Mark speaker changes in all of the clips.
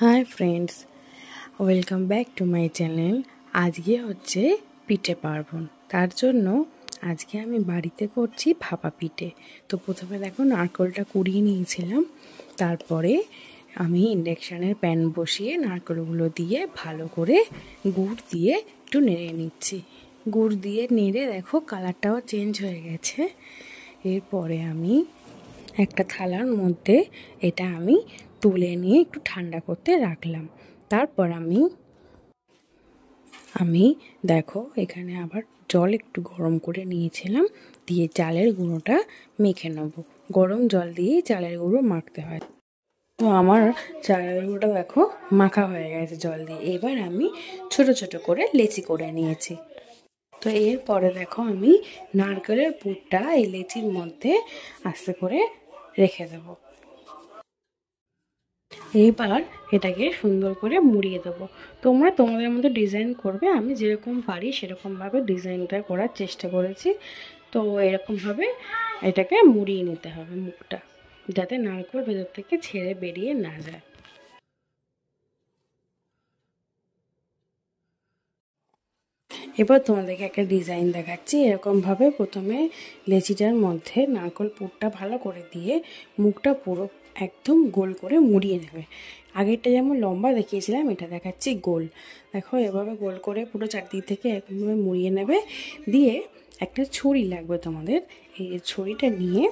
Speaker 1: Hi friends, welcome back to my channel. আজকে হচ্ছে পিঠে পার্বণ, তার জন্য আজকে আমি বাড়িতে করছি ভাপা পিঠে। তো প্রথমে দেখো নারকেলটা কুড়িয়ে নিয়েছিলাম, তারপরে আমি ইন্ডাকশানের প্যান বসিয়ে নারকেলগুলো দিয়ে ভালো করে গুড় দিয়ে একটু নেড়ে নিচ্ছি। গুড় দিয়ে নেড়ে দেখো কালারটাও চেঞ্জ হয়ে গেছে। এরপরে আমি একটা থালার মধ্যে এটা আমি তুলে নিয়ে একটু ঠান্ডা করতে রাখলাম। তারপর আমি দেখো এখানে আবার জল একটু গরম করে নিয়েছিলাম, দিয়ে চালের গুঁড়োটা মেখে নেবো। গরম জল দিয়ে চালের গুঁড়ো মাখতে হয়। তো আমার চালের গুঁড়োটা দেখো মাখা হয়ে গেছে জল দিয়ে। এবার আমি ছোট ছোট করে লেচি করে নিয়েছি। তো এরপরে দেখো আমি নারকেলের পুরটা এই লেচির মধ্যে আস্তে করে রেখে দেবো। এবার এটাকে সুন্দর করে মুড়িয়ে দেবো। তোমরা তোমাদের মতো ডিজাইন করবে, আমি যেরকম পারি সেরকমভাবে ডিজাইনটা করার চেষ্টা করেছি। তো এরকমভাবে এটাকে মুড়িয়ে নিতে হবে মুখটা, যাতে নারকেল ভেতর থেকে ছেড়ে বেরিয়ে না যায়। এবার তোমাদেরকে একটা ডিজাইন দেখাচ্ছি। এরকমভাবে প্রথমে লেচিটার মধ্যে নারকেল পুরটা ভালো করে দিয়ে মুখটা পুরো একদম গোল করে মুড়িয়ে নেবে। আগেরটা যেমন লম্বা দেখিয়েছিলাম, এটা দেখাচ্ছি গোল। দেখো এভাবে গোল করে পুরো চারদিক থেকে এরকমভাবে মুড়িয়ে নেবে। দিয়ে একটা ছুরি লাগবে তোমাদের, এই ছুরিটা নিয়ে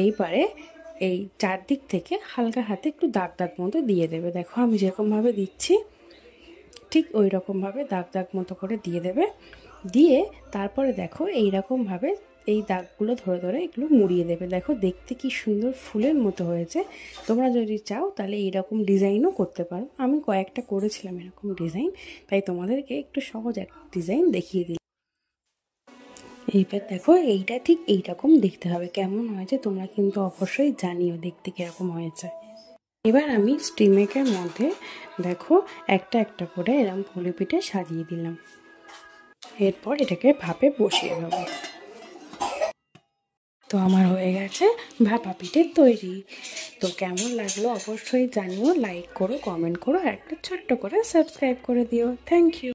Speaker 1: এইবারে এই চারদিক থেকে হালকা হাতে একটু দাগ দাগ মতো দিয়ে দেবে। দেখো আমি যেরকমভাবে দিচ্ছি ঠিক ওই রকমভাবে দাগ দাগ মতো করে দিয়ে দেবে। দিয়ে তারপরে দেখো এইরকমভাবে এই দাগগুলো ধরে ধরে এগুলো মুড়িয়ে দেবে। দেখো দেখতে কি সুন্দর ফুলের মতো হয়েছে। তোমরা যদি চাও তাহলে এইরকম ডিজাইনও করতে পারো। আমি কয়েকটা করেছিলাম এরকম ডিজাইন, তাই তোমাদেরকে একটু সহজ একটা ডিজাইন দেখিয়ে দিই। এইবার দেখো এইটা ঠিক এইরকম দেখতে হবে। কেমন হয়েছে তোমরা কিন্তু অবশ্যই জানিও দেখতে কীরকম হয়েছে। এবার আমি স্টিমেকের মধ্যে দেখো একটা একটা করে এরকম পুলি পিঠে সাজিয়ে দিলাম। এরপর এটাকে ভাপে বসিয়ে দেবো। তো আমার হয়ে গেছে ভাপা পিঠে তৈরি। তো কেমন লাগলো অবশ্যই জানিও, লাইক করো, কমেন্ট করো, আর একটা ছোট্ট করে সাবস্ক্রাইব করে দিও। Thank you.